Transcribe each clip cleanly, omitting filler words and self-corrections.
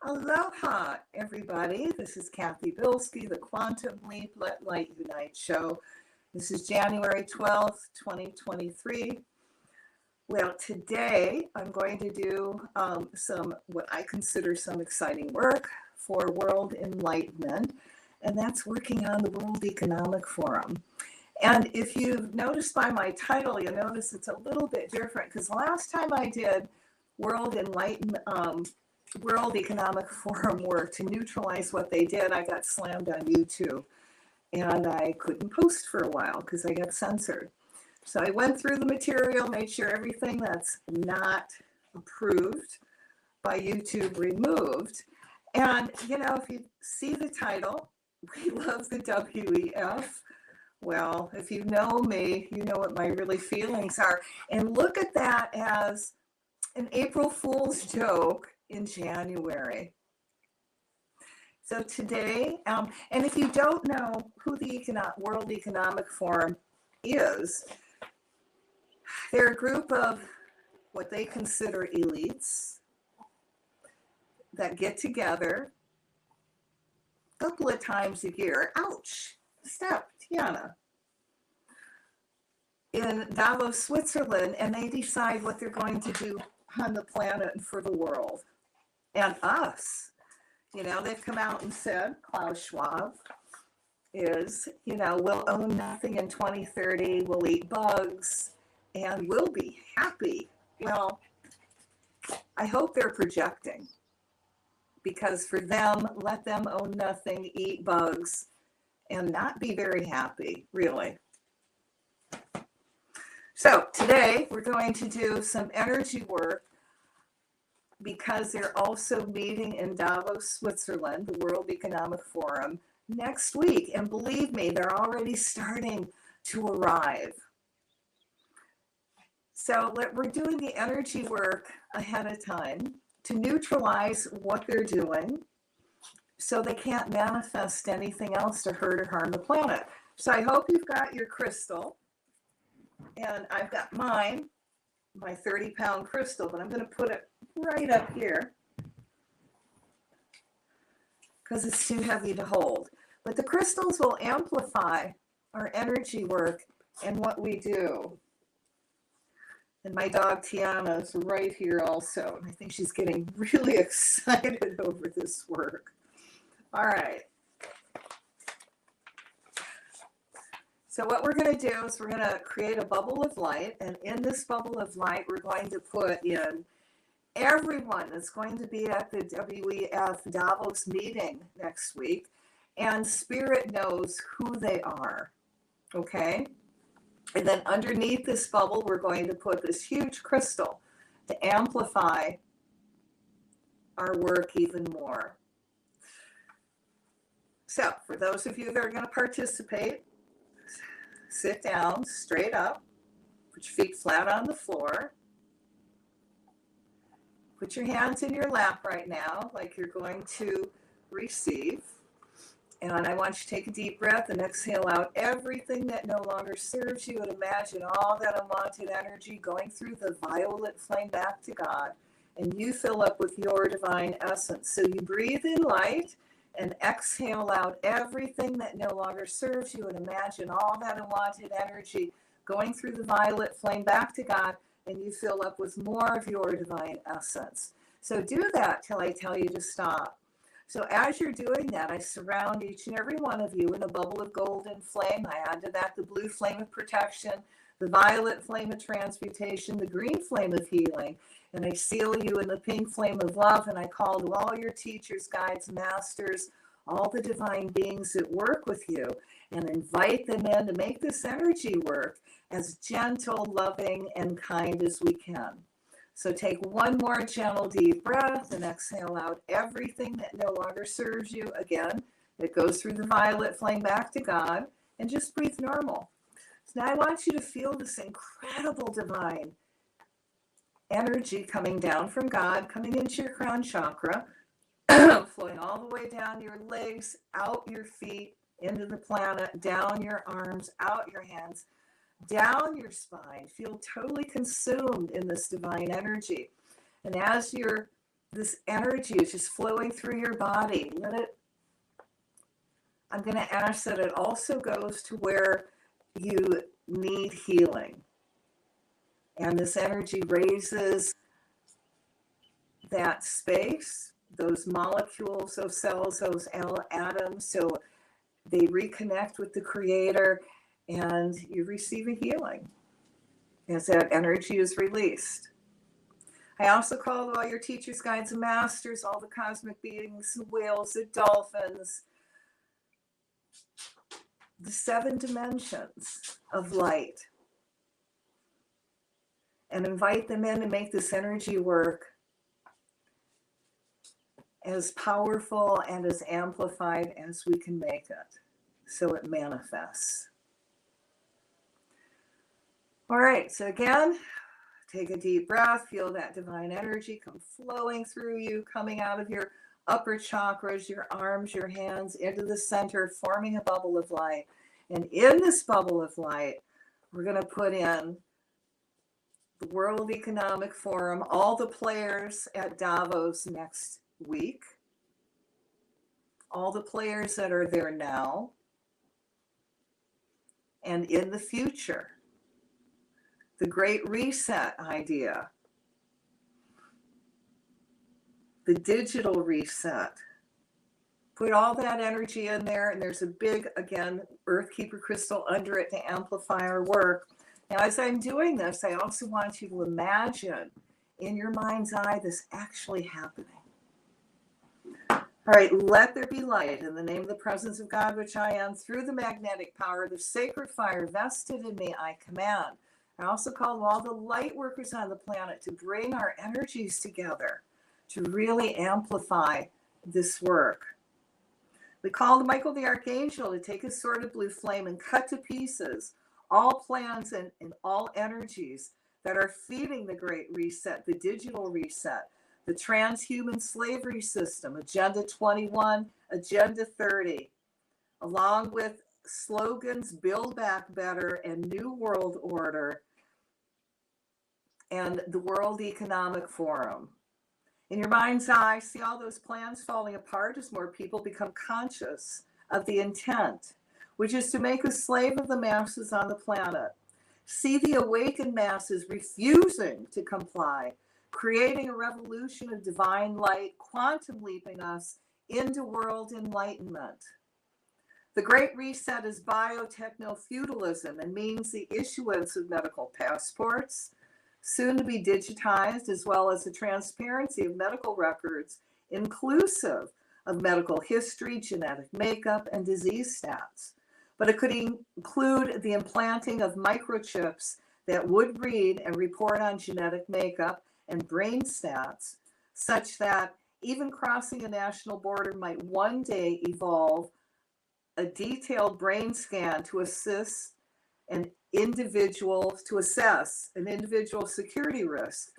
Aloha, everybody. This is Cathy Bilsky, the Quantum Leap Let Light Unite show. This is January 12th, 2023. Well, today I'm going to do what I consider some exciting work for world enlightenment, and that's working on the World Economic Forum. And if you've noticed by my title, you'll notice it's a little bit different because last time I did World Economic Forum work to neutralize what they did, I got slammed on YouTube and I couldn't post for a while because I got censored. So I went through the material, made sure everything that's not approved by YouTube removed. And, you know, if you see the title, We Love the WEF. Well, if you know me, you know what my really feelings are. And look at that as an April Fool's joke in January. So today, and if you don't know who the World Economic Forum is, they're a group of what they consider elites that get together a couple of times a year. Ouch, step, Tiana. In Davos, Switzerland, and they decide what they're going to do on the planet and for the world and us. You know, they've come out and said, Klaus Schwab is, you know, we'll own nothing in 2030, we'll eat bugs, and we'll be happy. Well, I hope they're projecting, because for them, let them own nothing, eat bugs, and not be very happy, really. So today we're going to do some energy work because they're also meeting in Davos, Switzerland, the World Economic Forum, next week. And believe me, they're already starting to arrive. So we're doing the energy work ahead of time to neutralize what they're doing so they can't manifest anything else to hurt or harm the planet. So I hope you've got your crystal. And I've got mine, my 30-pound crystal, but I'm going to put it right up here because it's too heavy to hold. But the crystals will amplify our energy work and what we do. And my dog Tiana is right here also. And I think she's getting really excited over this work. All right. So what we're going to do is we're going to create a bubble of light. And in this bubble of light, we're going to put in everyone that's going to be at the WEF Davos meeting next week. And Spirit knows who they are. Okay? And then underneath this bubble, we're going to put this huge crystal to amplify our work even more. So for those of you that are going to participate, sit down straight up, put your feet flat on the floor. Put your hands in your lap right now, like you're going to receive. And I want you to take a deep breath and exhale out everything that no longer serves you, and imagine all that unwanted energy going through the violet flame back to God. And you fill up with your divine essence. So you breathe in light and exhale out everything that no longer serves you, and imagine all that unwanted energy going through the violet flame back to God, and you fill up with more of your divine essence. So do that till I tell you to stop. So as you're doing that, I surround each and every one of you in a bubble of golden flame. I add to that the blue flame of protection, the violet flame of transmutation, the green flame of healing, and I seal you in the pink flame of love, and I call to all your teachers, guides, masters, all the divine beings that work with you, and invite them in to make this energy work as gentle, loving, and kind as we can. So take one more gentle, deep breath and exhale out everything that no longer serves you. Again, it goes through the violet flame back to God, and just breathe normal. So now I want you to feel this incredible divine energy coming down from God, coming into your crown chakra, flowing all the way down your legs, out your feet, into the planet, down your arms, out your hands, down your spine. Feel totally consumed in this divine energy. And as you're this energy is just flowing through your body. I'm going to ask that it also goes to where you need healing. And this energy raises that space, those molecules, those cells, those atoms, so they reconnect with the Creator, and you receive a healing as that energy is released. I also call all your teachers, guides, and masters, all the cosmic beings, the whales, the dolphins, the 7 dimensions of light, and invite them in to make this energy work as powerful and as amplified as we can make it, so it manifests. All right, so again, take a deep breath, feel that divine energy come flowing through you, coming out of your upper chakras, your arms, your hands, into the center, forming a bubble of light. And in this bubble of light, we're going to put in the World Economic Forum, all the players at Davos next week, all the players that are there now, and in the future. The Great Reset idea, the digital reset. Put all that energy in there, and there's a big, again, Earthkeeper crystal under it to amplify our work. Now, as I'm doing this, I also want you to imagine in your mind's eye this actually happening. All right, let there be light in the name of the presence of God, which I am, through the magnetic power, the sacred fire vested in me, I command. I also call all the light workers on the planet to bring our energies together to really amplify this work. We call Michael the Archangel to take his sword of blue flame and cut to pieces all plans and all energies that are feeding the Great Reset, the digital reset, the transhuman slavery system, Agenda 21, Agenda 30, along with slogans, Build Back Better and New World Order, and the World Economic Forum. In your mind's eye, see all those plans falling apart as more people become conscious of the intent, which is to make a slave of the masses on the planet. See the awakened masses refusing to comply, creating a revolution of divine light, quantum leaping us into world enlightenment. The Great Reset is biotechno-feudalism and means the issuance of medical passports, soon to be digitized, as well as the transparency of medical records, inclusive of medical history, genetic makeup, and disease stats. But it could include the implanting of microchips that would read and report on genetic makeup and brain stats, such that even crossing a national border might one day evolve a detailed brain scan to assess an individual security risk.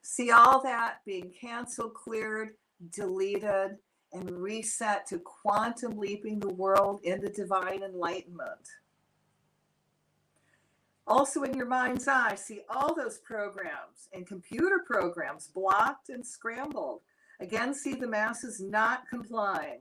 See all that being canceled, cleared, deleted, and reset to quantum leaping the world into divine enlightenment. Also in your mind's eye, see all those programs and computer programs blocked and scrambled. Again, see the masses not complying.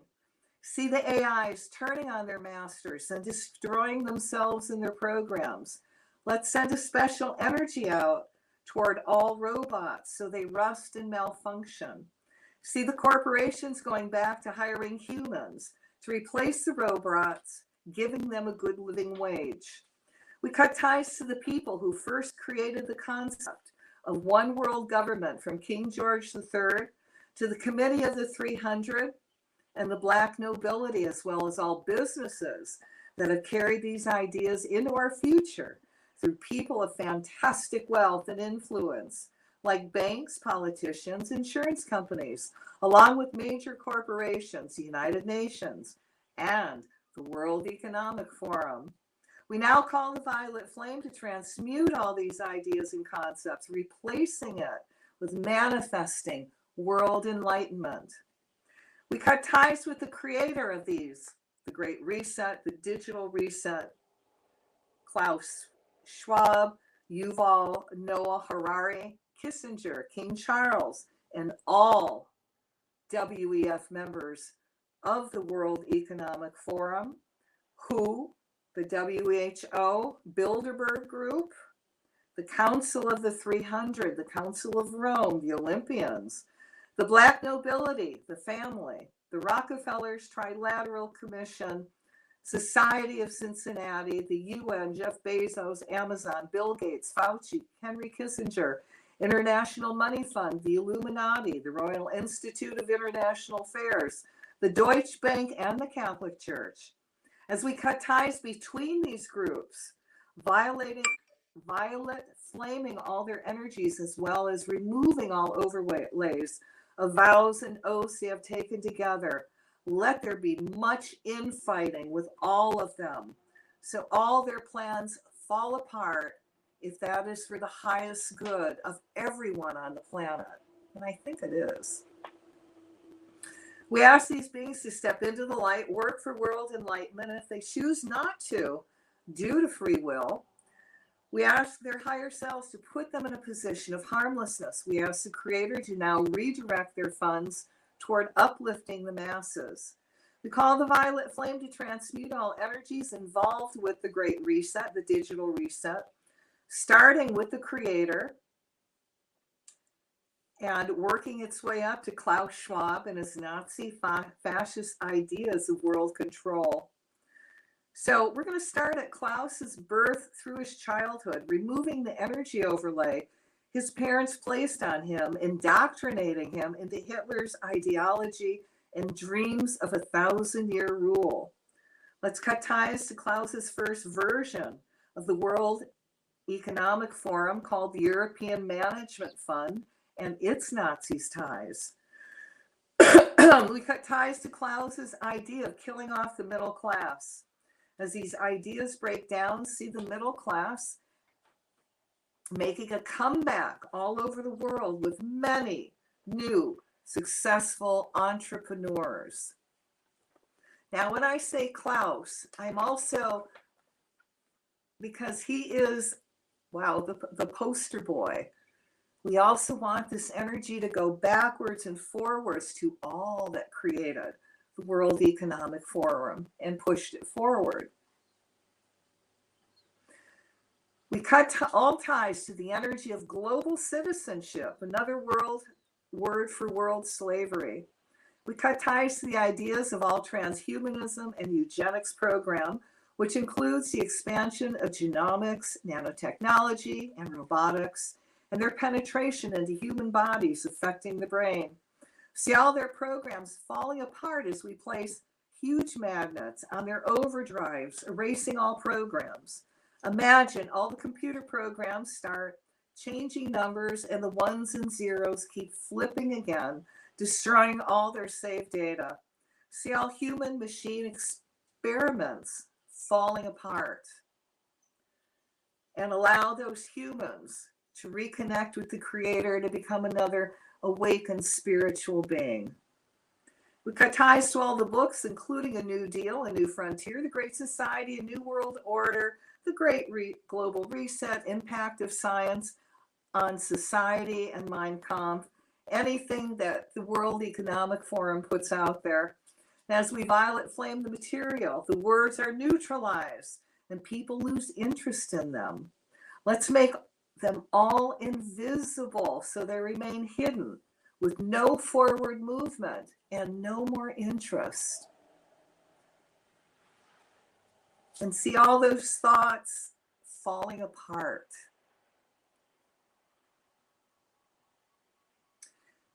See the AIs turning on their masters and destroying themselves and their programs. Let's send a special energy out toward all robots so they rust and malfunction. See the corporations going back to hiring humans to replace the robots, giving them a good living wage. We cut ties to the people who first created the concept of one world government, from King George III to the Committee of the 300 and the Black nobility, as well as all businesses that have carried these ideas into our future through people of fantastic wealth and influence, like banks, politicians, insurance companies, along with major corporations, the United Nations, and the World Economic Forum. We now call the violet flame to transmute all these ideas and concepts, replacing it with manifesting world enlightenment. We cut ties with the creator of these, the Great Reset, the Digital Reset, Klaus Schwab, Yuval Noah Harari, Kissinger, King Charles, and all WEF members of the World Economic Forum, WHO, the WHO, Bilderberg Group, the Council of the 300, the Council of Rome, the Olympians, the Black Nobility, the family, the Rockefellers Trilateral Commission, Society of Cincinnati, the UN, Jeff Bezos, Amazon, Bill Gates, Fauci, Henry Kissinger, International Money Fund, the Illuminati, the Royal Institute of International Affairs, the Deutsche Bank, and the Catholic Church. As we cut ties between these groups, violet flaming all their energies as well as removing all overlays of vows and oaths they have taken together, let there be much infighting with all of them, so all their plans fall apart if that is for the highest good of everyone on the planet. And I think it is. We ask these beings to step into the light, work for world enlightenment. If they choose not to, due to free will, we ask their higher selves to put them in a position of harmlessness. We ask the Creator to now redirect their funds toward uplifting the masses. We call the violet flame to transmute all energies involved with the Great Reset, the digital reset, starting with the Creator and working its way up to Klaus Schwab and his Nazi fascist ideas of world control. So we're going to start at Klaus's birth through his childhood, removing the energy overlay his parents placed on him, indoctrinating him into Hitler's ideology and dreams of 1,000-year rule. Let's cut ties to Klaus's first version of the World Economic Forum, called the European Management Fund, and its Nazis ties. We cut ties to Klaus's idea of killing off the middle class. As these ideas break down, see the middle class making a comeback all over the world with many new successful entrepreneurs. Now, when I say Klaus, I'm also, because he is, wow, the poster boy. We also want this energy to go backwards and forwards to all that created the World Economic Forum and pushed it forward. We cut all ties to the energy of global citizenship, another word for world slavery. We cut ties to the ideas of all transhumanism and eugenics program, which includes the expansion of genomics, nanotechnology, and robotics, and their penetration into human bodies affecting the brain. See all their programs falling apart as we place huge magnets on their overdrives, erasing all programs. Imagine all the computer programs start changing numbers and the ones and zeros keep flipping again, destroying all their saved data. See all human machine experiments falling apart. And allow those humans to reconnect with the Creator to become another awakened spiritual being. We cut ties to all the books, including A New Deal, A New Frontier, The Great Society, A New World Order, The Great Global Reset, Impact of Science on Society, and Mein Kampf, anything that the World Economic Forum puts out there. And as we violet flame the material, the words are neutralized and people lose interest in them. Let's make them all invisible so they remain hidden with no forward movement and no more interest. And see all those thoughts falling apart.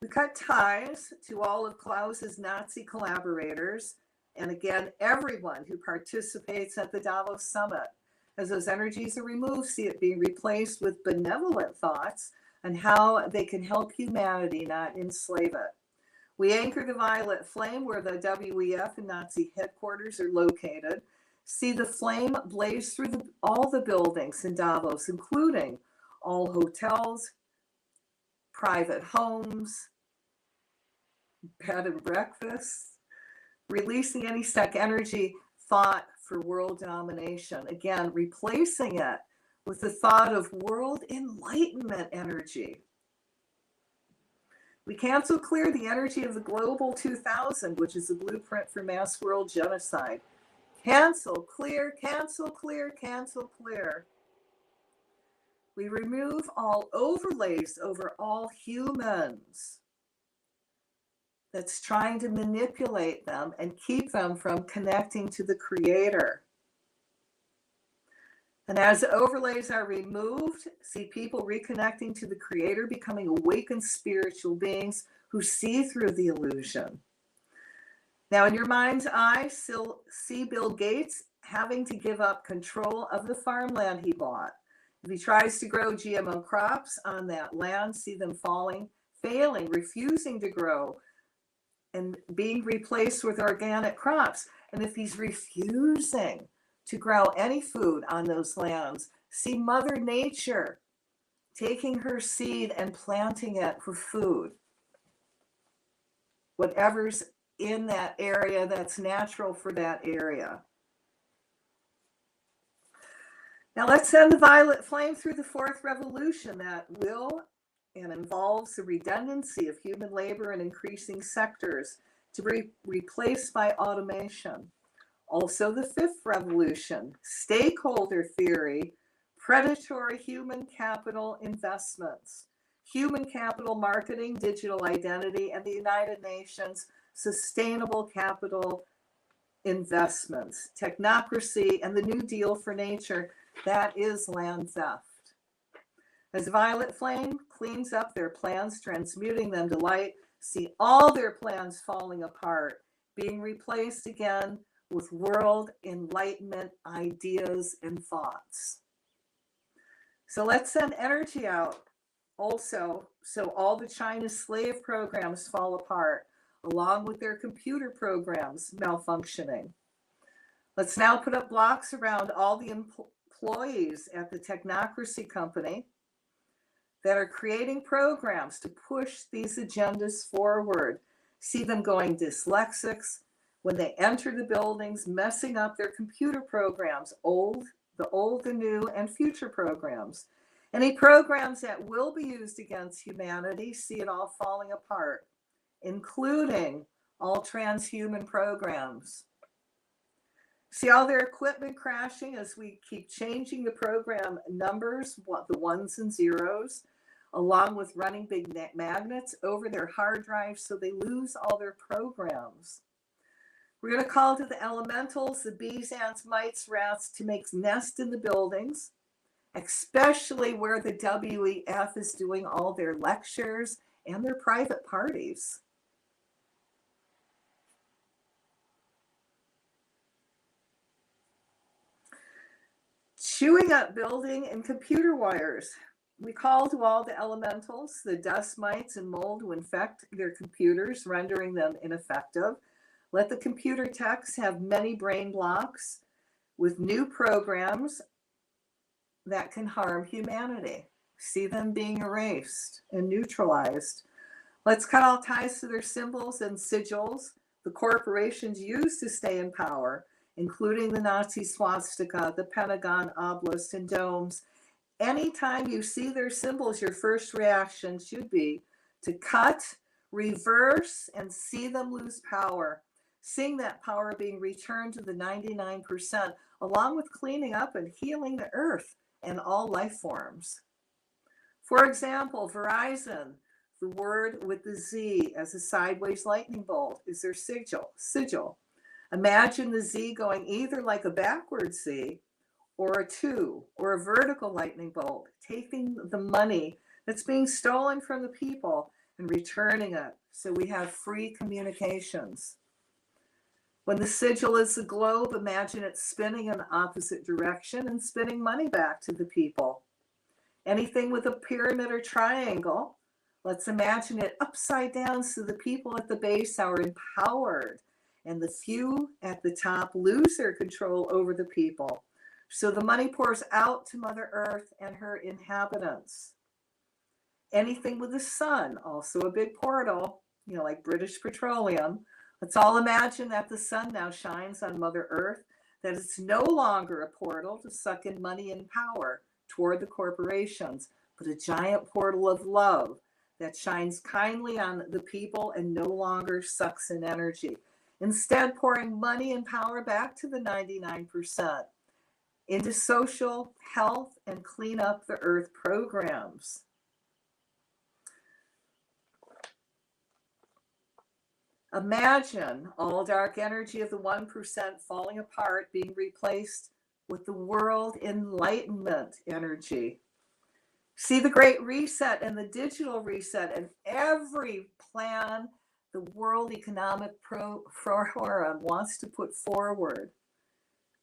We cut ties to all of Klaus's Nazi collaborators, and again, everyone who participates at the Davos Summit. As those energies are removed, see it being replaced with benevolent thoughts on how they can help humanity, not enslave it. We anchor the violet flame where the WEF and Nazi headquarters are located. See the flame blaze through all the buildings in Davos, including all hotels, private homes, bed and breakfasts, releasing any stuck energy thought for world domination. Again, replacing it with the thought of world enlightenment energy. We cancel clear the energy of the Global 2000, which is the blueprint for mass world genocide. Cancel, clear, cancel, clear, cancel, clear. We remove all overlays over all humans that's trying to manipulate them and keep them from connecting to the Creator. And as the overlays are removed, see people reconnecting to the Creator, becoming awakened spiritual beings who see through the illusion. Now, in your mind's eye, see Bill Gates having to give up control of the farmland he bought. If he tries to grow GMO crops on that land, see them failing, refusing to grow, and being replaced with organic crops. And if he's refusing to grow any food on those lands, see Mother Nature taking her seed and planting it for food. Whatever's in that area that's natural for that area. Now let's send the violet flame through the fourth revolution that will and involves the redundancy of human labor in increasing sectors to be replaced by automation. Also the fifth revolution, stakeholder theory, predatory human capital investments, human capital marketing, digital identity, and the United Nations sustainable capital investments, technocracy, and the New Deal for nature. That is land theft. As violet flame cleans up their plans, transmuting them to light, see all their plans falling apart, being replaced again with world enlightenment ideas and thoughts. So let's send energy out also so all the China slave programs fall apart, along with their computer programs malfunctioning. Let's now put up blocks around all the employees at the technocracy company that are creating programs to push these agendas forward. See them going dyslexics when they enter the buildings, messing up their computer programs, the old, the new, and future programs. Any programs that will be used against humanity, see it all falling apart, including all transhuman programs. See all their equipment crashing as we keep changing the program numbers, the ones and zeros, along with running big magnets over their hard drives so they lose all their programs. We're going to call to the elementals, the bees, ants, mites, rats to make nests in the buildings, especially where the WEF is doing all their lectures and their private parties. Chewing up building and computer wires. We call to all the elementals, the dust mites and mold to infect their computers, rendering them ineffective. Let the computer techs have many brain blocks with new programs that can harm humanity. See them being erased and neutralized. Let's cut all ties to their symbols and sigils the corporations use to stay in power, including the Nazi swastika, the Pentagon obelisk, and domes. Anytime you see their symbols, your first reaction should be to cut, reverse, and see them lose power. Seeing that power being returned to the 99%, along with cleaning up and healing the earth and all life forms. For example, Verizon, the word with the Z as a sideways lightning bolt is their sigil. Imagine the Z going either like a backward Z or a 2 or a vertical lightning bolt, taking the money that's being stolen from the people and returning it so we have free communications. When the sigil is the globe, imagine it spinning in the opposite direction and spinning money back to the people. Anything with a pyramid or triangle, let's imagine it upside down so the people at the base are empowered and the few at the top lose their control over the people. So the money pours out to Mother Earth and her inhabitants. Anything with the sun, also a big portal, like British Petroleum. Let's all imagine that the sun now shines on Mother Earth, that it's no longer a portal to suck in money and power toward the corporations, but a giant portal of love that shines kindly on the people and no longer sucks in energy. Instead, pouring money and power back to the 99% into social, health, and clean up the earth programs. Imagine all dark energy of the 1% falling apart, being replaced with the world enlightenment energy. See the Great Reset and the digital reset and every plan the World Economic Forum wants to put forward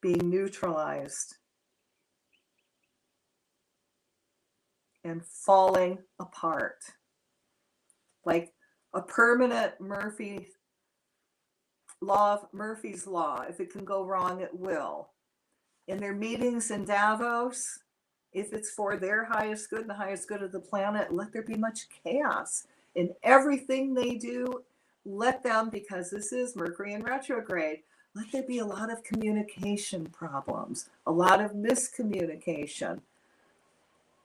being neutralized and falling apart. Like a permanent Murphy's Law. If it can go wrong, it will. In their meetings in Davos, if it's for their highest good and the highest good of the planet, let there be much chaos in everything they do. Let them, because this is Mercury in retrograde, let there be a lot of communication problems, a lot of miscommunication.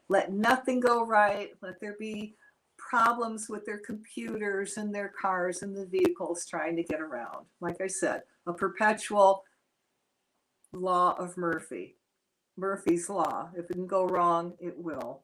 Let nothing go right. Let there be problems with their computers and their cars and the vehicles trying to get around. Like I said, a perpetual law of Murphy's Law. If it can go wrong, it will.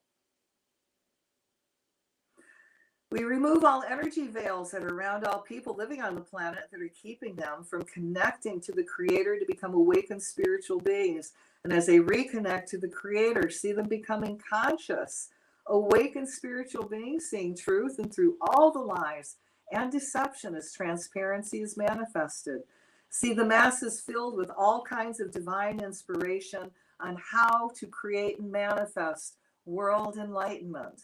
We remove all energy veils that are around all people living on the planet that are keeping them from connecting to the Creator to become awakened spiritual beings. And as they reconnect to the Creator, see them becoming conscious, awakened spiritual beings, seeing truth and through all the lies and deception as transparency is manifested. See the masses filled with all kinds of divine inspiration on how to create and manifest world enlightenment.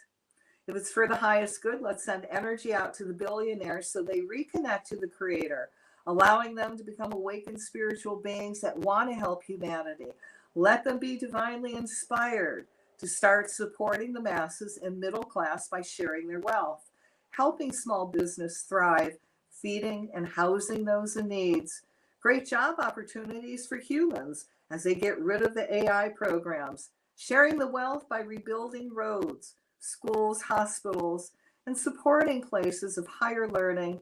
If it's for the highest good, let's send energy out to the billionaires so they reconnect to the Creator, allowing them to become awakened spiritual beings that want to help humanity. Let them be divinely inspired to start supporting the masses and middle class by sharing their wealth, helping small business thrive, feeding and housing those in needs. Great job opportunities for humans as they get rid of the AI programs, sharing the wealth by rebuilding roads, schools, hospitals, and supporting places of higher learning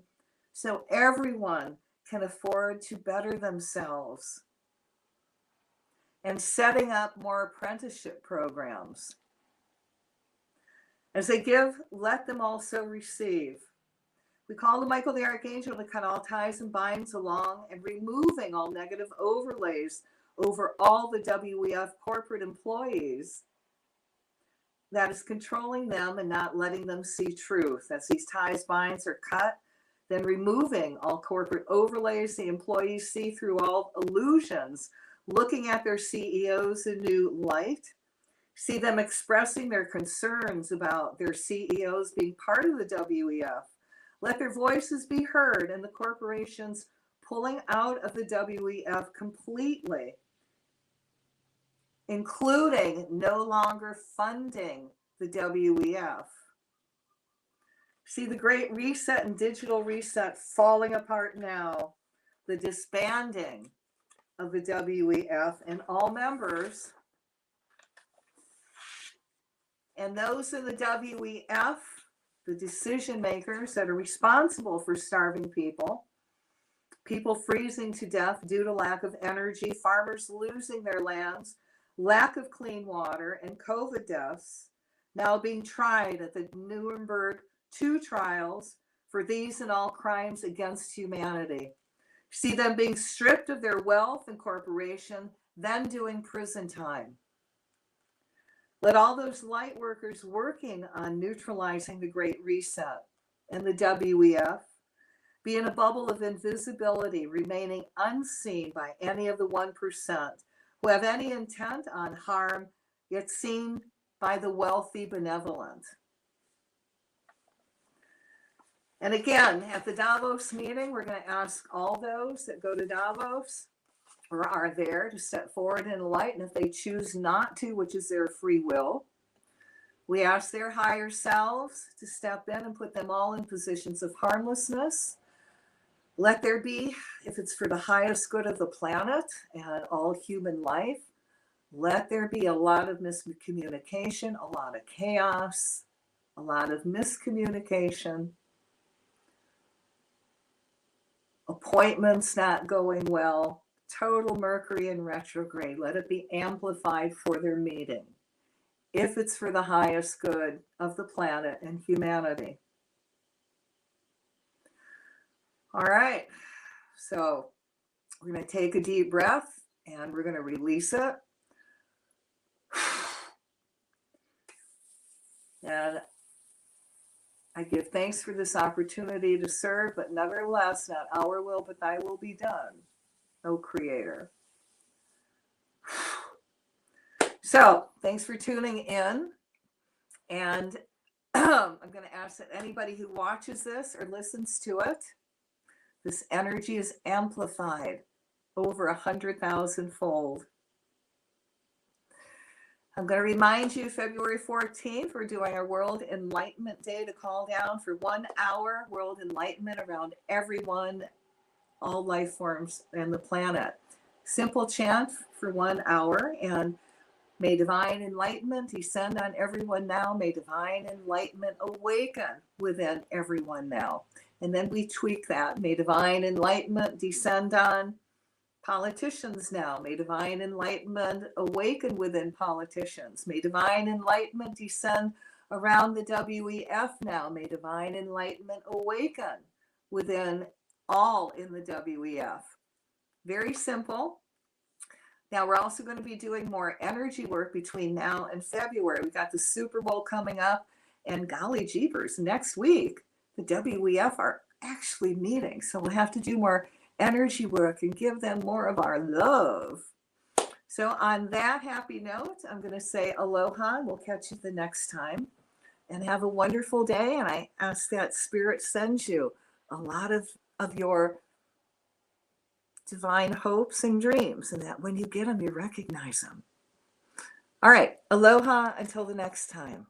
so everyone can afford to better themselves. And setting up more apprenticeship programs. As they give, let them also receive. We call on Michael the Archangel to cut all ties and binds along and removing all negative overlays over all the WEF corporate employees that is controlling them and not letting them see truth. As these ties, binds are cut, then removing all corporate overlays the employees see through all illusions, looking at their CEOs in new light, see them expressing their concerns about their CEOs being part of the WEF. Let their voices be heard and the corporations pulling out of the WEF completely, including no longer funding the WEF. See the Great Reset and digital reset falling apart now, the disbanding of the WEF and all members, and those in the WEF, the decision makers that are responsible for starving people, people freezing to death due to lack of energy, farmers losing their lands, lack of clean water, and COVID deaths, now being tried at the Nuremberg 2 trials for these and all crimes against humanity. See them being stripped of their wealth and corporation, then doing prison time. Let all those light workers working on neutralizing the Great Reset and the WEF be in a bubble of invisibility, remaining unseen by any of the 1% who have any intent on harm, yet seen by the wealthy benevolent. And again, at the Davos meeting, we're going to ask all those that go to Davos or are there to step forward in the light. And if they choose not to, which is their free will, we ask their higher selves to step in and put them all in positions of harmlessness. Let there be, if it's for the highest good of the planet and all human life, let there be a lot of miscommunication, a lot of chaos, a lot of miscommunication, appointments not going well, total Mercury in retrograde. Let it be amplified for their meeting, if it's for the highest good of the planet and humanity. All right, so we're going to take a deep breath and we're going to release it. And I give thanks for this opportunity to serve, but nevertheless, not our will, but thy will be done, O Creator. So thanks for tuning in. And I'm going to ask that anybody who watches this or listens to it, this energy is amplified over 100,000 fold. I'm going to remind you, February 14th, we're doing our World Enlightenment Day to call down for 1 hour World Enlightenment around everyone, all life forms, and the planet. Simple chant for 1 hour, and may divine enlightenment descend on everyone now. May divine enlightenment awaken within everyone now. And then we tweak that. May divine enlightenment descend on politicians now. May divine enlightenment awaken within politicians. May divine enlightenment descend around the WEF now. May divine enlightenment awaken within all in the WEF. Very simple. Now, we're also going to be doing more energy work between now and February. We've got the Super Bowl coming up, and golly jeepers, next week, the WEF are actually meeting. So we'll have to do more energy work and give them more of our love. So on that happy note, I'm going to say aloha. We'll catch you the next time. And have a wonderful day. And I ask that Spirit sends you a lot of your divine hopes and dreams, and that when you get them, you recognize them. All right. Aloha until the next time.